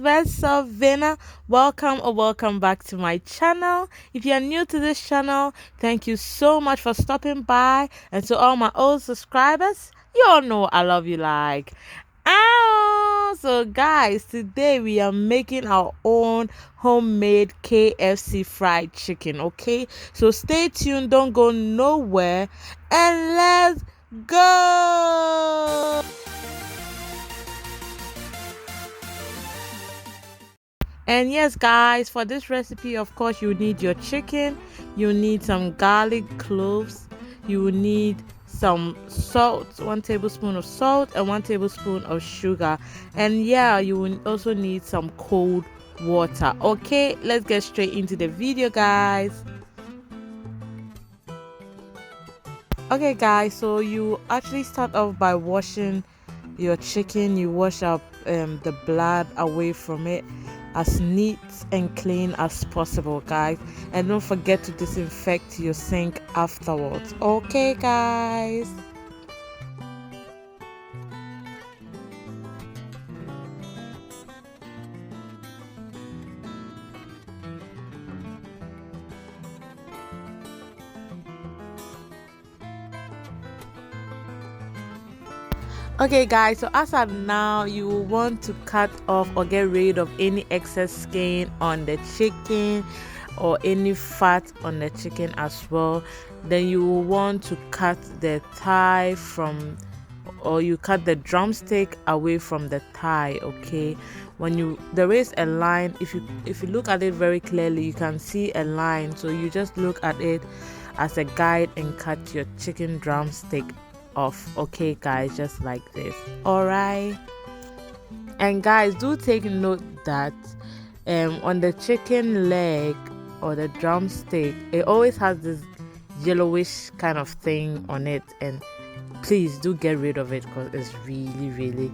guys, what's up, venner? Welcome or welcome back to my channel. If you're new to this channel, thank you so much for stopping by. And to all my old subscribers, you all know I love you like. Ow! So guys, today we are making our own homemade KFC fried chicken, okay? So stay tuned, don't go nowhere, and let's go! And yes, guys, for this recipe, of course, you need your chicken, you need some garlic cloves, you will need some salt, 1 tablespoon of salt, and 1 tablespoon of sugar. And yeah, you will also need some cold water. Okay, let's get straight into the video, guys. Okay, guys, so you actually start off by washing your chicken. You wash up the blood away from it as neat and clean as possible, guys, and don't forget to disinfect your sink afterwards. Okay, guys. Okay, guys, so as of now, you will want to cut off or get rid of any excess skin on the chicken or any fat on the chicken as well. Then you will want to cut the thigh from, or you cut the drumstick away from the thigh. Okay, there is a line, if you look at it very clearly, you can see a line, so you just look at it as a guide and cut your chicken drumstick off. Okay, guys, just like this. All right. And guys, do take note that on the chicken leg or the drumstick, it always has this yellowish kind of thing on it, and please do get rid of it because it's really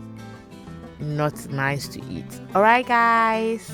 not nice to eat. All right, guys.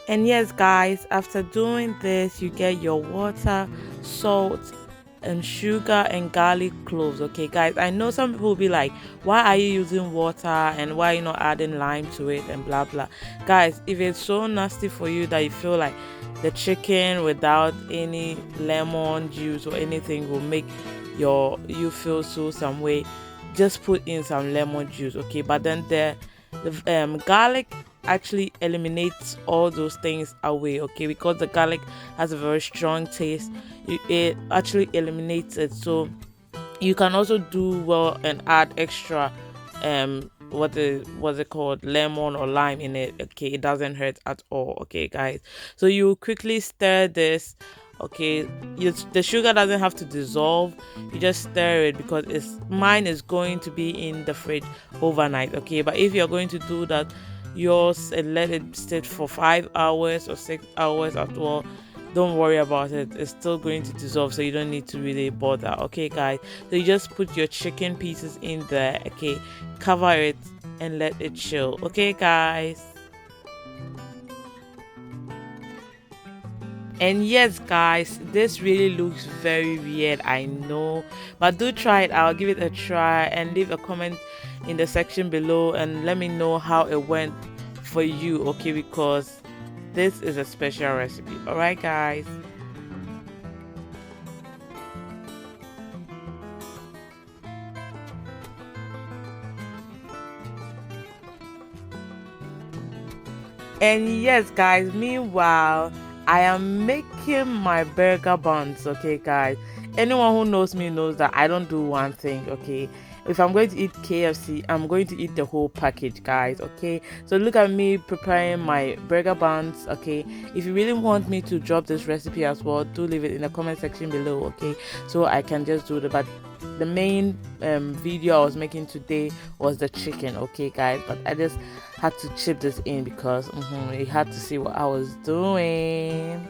And yes, guys, after doing this, you get your water, salt, and sugar and garlic cloves. Okay, guys, I know some people will be like, why are you using water and why are you not adding lime to it and blah blah. Guys, if it's so nasty for you that you feel like the chicken without any lemon juice or anything will make you feel so some way, just put in some lemon juice. Okay, but then the garlic actually eliminates all those things away. Okay, because the garlic has a very strong taste, it actually eliminates it. So you can also do well and add extra what's it called, lemon or lime in it. Okay, it doesn't hurt at all. Okay, guys, so you quickly stir this. Okay, the sugar doesn't have to dissolve, you just stir it because mine is going to be in the fridge overnight. Okay, but if you're going to do that yours and let it sit for 5 hours or 6 hours as well, don't worry about it, it's still going to dissolve, so you don't need to really bother. Okay, guys, so you just put your chicken pieces in there. Okay, cover it and let it chill. Okay, guys. And yes, guys, this really looks very weird, I know, but do try it out. Give it a try and leave a comment in the section below and let me know how it went for you, okay? Because this is a special recipe. All right, guys. And yes, guys, meanwhile, I am making my burger buns, okay, guys. Anyone who knows me knows that I don't do one thing, okay. If I'm going to eat KFC, I'm going to eat the whole package, guys, okay. So look at me preparing my burger buns, okay. If you really want me to drop this recipe as well, do leave it in the comment section below, okay, so I can just do it. But the main video I was making today was the chicken, okay, guys, but I just had to chip this in because you had to see what I was doing.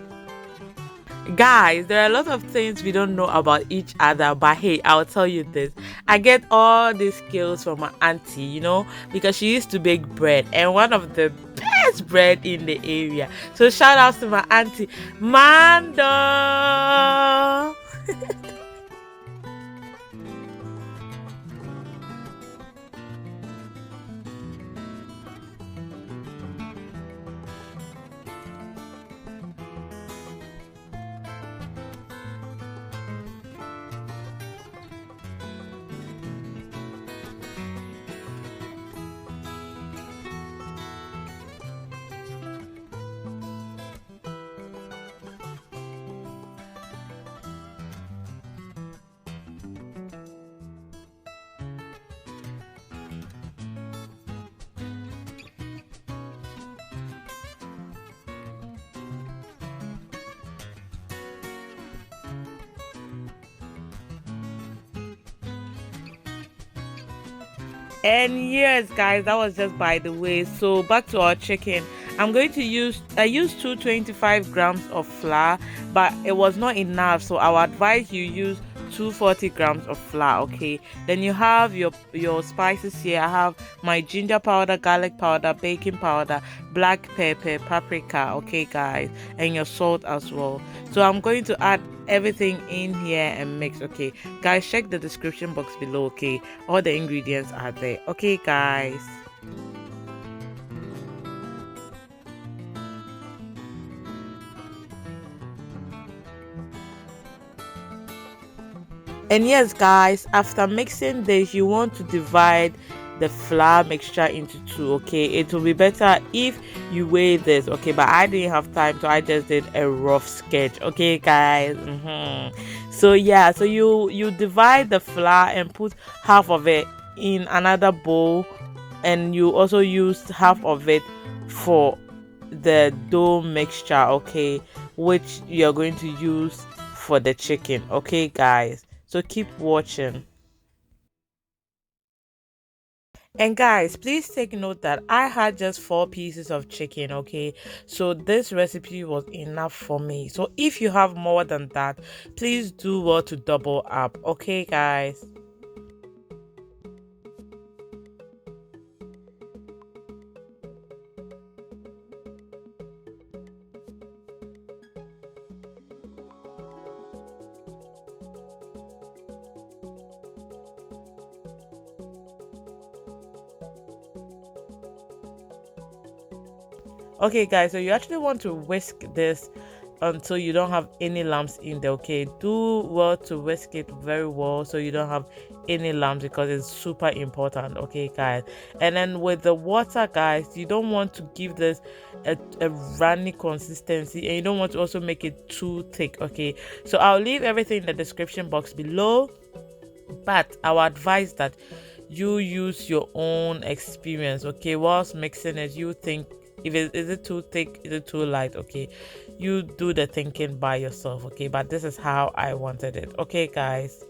Guys, there are a lot of things we don't know about each other, but hey, I'll tell you this. I get all these skills from my auntie, because she used to bake bread, and one of the best bread in the area. So shout out to my auntie Mando. And yes, guys, that was just by the way. So back to our chicken. I used 225 grams of flour, but it was not enough. So I would advise you use 240 grams of flour, okay. Then you have your spices here. I have my ginger powder, garlic powder, baking powder, black pepper, paprika, okay, guys, and your salt as well. So I'm going to add everything in here and mix, okay, guys. Check the description box below, okay. All the ingredients are there, okay, guys. And yes, guys, after mixing this, you want to divide the flour mixture into two, okay. It will be better if you weigh this, okay, but I didn't have time, so I just did a rough sketch, okay, guys. So yeah, so you divide the flour and put half of it in another bowl, and you also use half of it for the dough mixture, okay, which you're going to use for the chicken, okay, guys. So keep watching. And guys, please take note that I had just 4 pieces of chicken, okay? So this recipe was enough for me. So if you have more than that, please do well to double up, okay, guys? Okay, guys, so you actually want to whisk this until you don't have any lumps in there, okay. Do well to whisk it very well so you don't have any lumps, because it's super important, okay, guys. And then with the water, guys, you don't want to give this a runny consistency, and you don't want to also make it too thick, okay. So I'll leave everything in the description box below, but I will advise that you use your own experience, okay. Whilst mixing it, you think, if it is it too thick, is it too light, okay. You do the thinking by yourself, okay. But this is how I wanted it, okay, guys.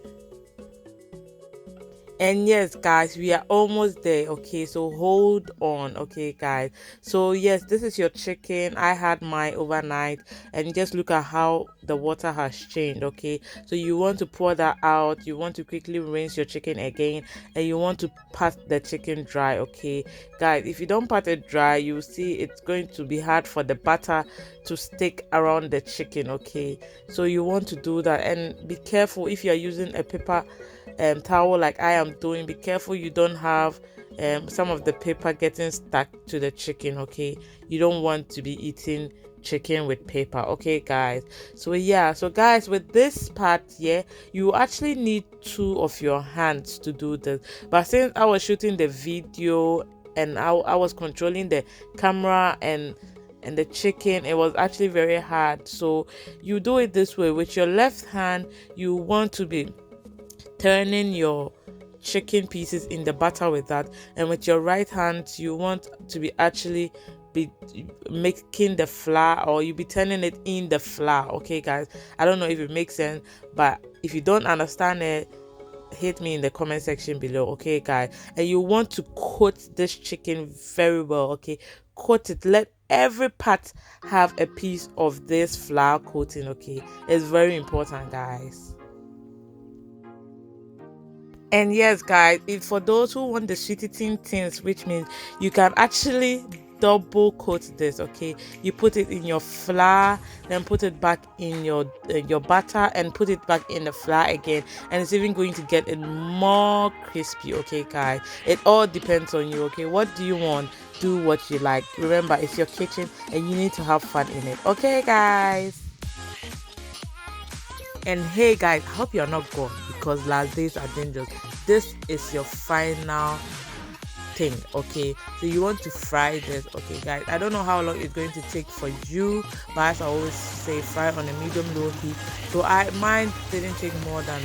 And yes, guys, we are almost there. Okay, so hold on. Okay, guys. So yes, this is your chicken. I had mine overnight, and just look at how the water has changed. Okay, so you want to pour that out. You want to quickly rinse your chicken again, and you want to pat the chicken dry. Okay, guys, if you don't pat it dry, you see it's going to be hard for the butter to stick around the chicken. Okay, so you want to do that, and be careful if you are using a paper towel like I am doing. Be careful you don't have some of the paper getting stuck to the chicken. Okay, you don't want to be eating chicken with paper. Okay, guys. So yeah, so guys, with this part, yeah, you actually need 2 of your hands to do this, but since I was shooting the video and I was controlling the camera and the chicken, it was actually very hard. So you do it this way: with your left hand, you want to be turning your chicken pieces in the butter with that, and with your right hand you want to be actually be making the flour, or you be turning it in the flour. Okay, guys, I don't know if it makes sense, but if you don't understand it, hit me in the comment section below. Okay, guys, and you want to coat this chicken very well. Okay, coat it, let every part have a piece of this flour coating. Okay, it's very important, guys. And yes, guys, it's for those who want the sweet eating things, which means you can actually double coat this. Okay, you put it in your flour, then put it back in your butter, and put it back in the flour again, and it's even going to get it more crispy. Okay, guys, it all depends on you. Okay, what do you want? Do what you like. Remember, it's your kitchen and you need to have fun in it. Okay, guys. And hey guys, I hope you're not gone, because last days are dangerous. This is your final thing. Okay, so you want to fry this. Okay, guys, I don't know how long it's going to take for you, but as I always say, fry on a medium low heat. So mine didn't take more than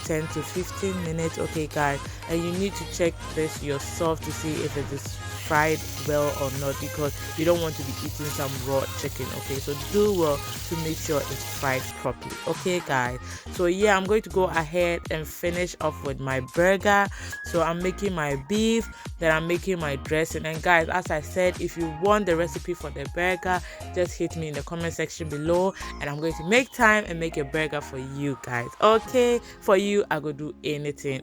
10 to 15 minutes. Okay, guys, and you need to check this yourself to see if it is fried well or not, because you don't want to be eating some raw chicken. Okay, so do well to make sure it's fried properly. Okay, guys, so yeah, I'm going to go ahead and finish off with my burger. So I'm making my beef, then I'm making my dressing. And guys, as I said, if you want the recipe for the burger, just hit me in the comment section below, and I'm going to make time and make a burger for you guys. Okay, for you, I go do anything.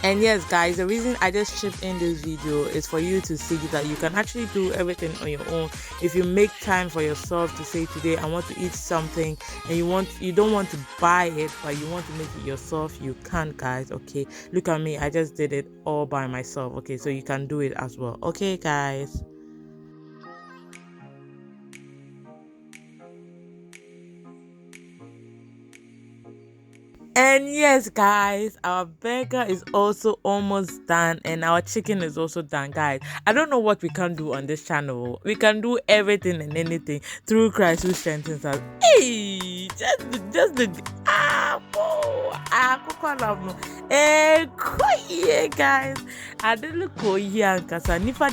And yes, guys, the reason I just chipped in this video is for you to see that you can actually do everything on your own if you make time for yourself to say, today I want to eat something, and you don't want to buy it, but you want to make it yourself. You can, guys. Okay, look at me, I just did it all by myself. Okay, so you can do it as well. Okay, guys. And yes, guys, our burger is also almost done, and our chicken is also done, guys. I don't know what we can do on this channel. We can do everything and anything through Christ who strengthens us. Hey, just the guys. I didn't look because I never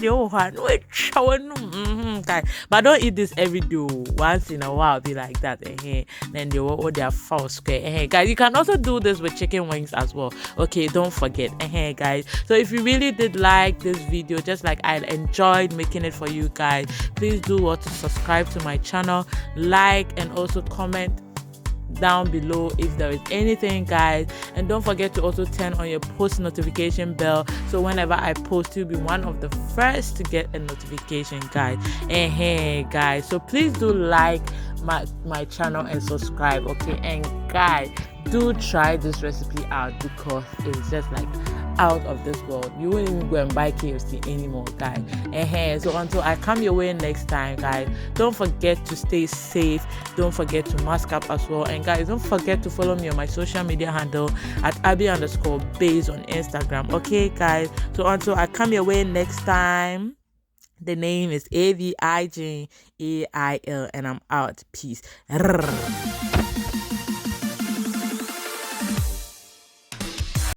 guys. But don't eat this every day. Once in a while, be like that. Then they will their foul square. Guys, you can also do this with chicken wings as well. Okay, don't forget. Guys. So if you really did like this video, just like I enjoyed making it for you guys, please do what to subscribe to my channel, like, and also comment down below if there is anything, guys. And don't forget to also turn on your post notification bell, so whenever I post, you'll be one of the first to get a notification, guys. Guys, so please do like my channel and subscribe, okay? And guys, do try this recipe out because it's just like out of this world. You won't even go and buy KFC anymore, guys. So until I come your way next time, guys, don't forget to stay safe. Don't forget to mask up as well. And guys, don't forget to follow me on my social media handle at Abby_Baze on Instagram, okay guys? So until I come your way next time, the name is AVIGAIL and I'm out. Peace.